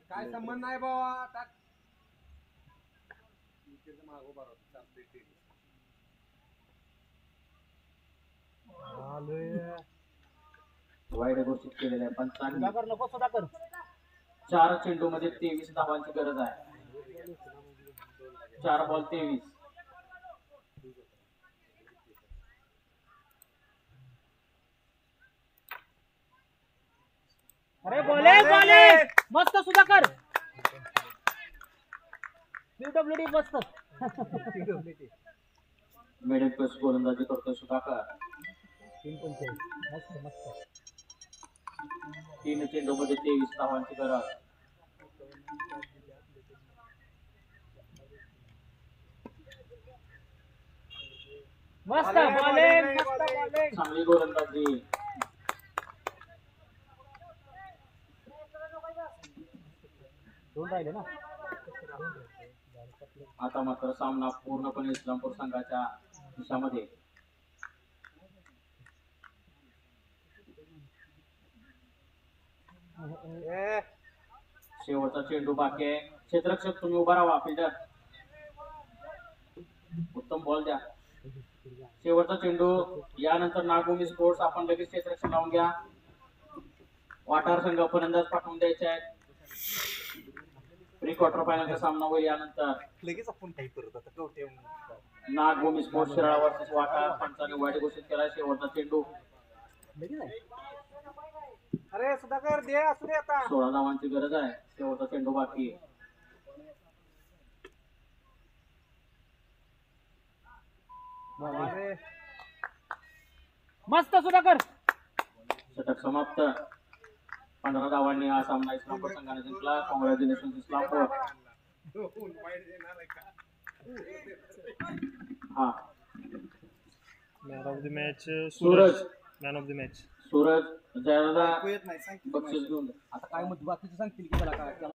काय संबंध नाही बाबा. टाक. मागो बरोबर चालतंय ते. वाईट घोषित केलेल्या आहे पंचांनी. सुधाकर नको सुधाकर. 4 चेंडू मध्ये 23 धावांची गरज आहे. 4 बॉल 23. अरे बॉलिंग मस्त सुधाकर. PWD मस्त. मिडल पेस गोलंदाजी करतोय सुधाकर. 3 मस्त 3 चेंडू मध्ये 23 धावांची गरज. मस्त बॉलिंग मस्त बॉलिंग. चांगली गोलंदाजी. दोन राहिले ना. आता मात्र सामना पूर्णपणे इस्लामपूर संघाच्या दिशामध्ये. शेवटचा चेंडू बाकी आहे. क्षेत्ररक्षक तुम्ही उभा राहा. फिल्डर उत्तम बॉल द्या. शेवटचा चेंडू. यानंतर नागभूमी स्पोर्ट्स आपण लगेच क्षेत्ररक्षक लावून घ्या. वाटार संघ फलंदाज पाठवून द्यायचे आहेत. प्री क्वार्टर फायनलचा सामना होईल. यानंतर लगेच आपण काही करत आता कवटे. Nagbhumi sports Shirala versus Vathar. पंचांनी वाईट घोषित केला. शेवटचा चेंडू. अरे सुधाकर दे असू दे आता. 16 धावांची गरज आहे. शेवटचा चेंडू बाकी. अरे मस्त सुधाकर. षटक समाप्त. 15 धावांनी हा सामना इस्लामपूर संघाने जिंकला. कॉंग्रॅच्युलेशन इस्लामपूर. हा man of the match Suraj. Man of the match Suraj Jaydada ऐकू येत नाही सांग. बक्षीस घेऊन जा. आता काय मग बाकीचे सांगतील की त्याला काय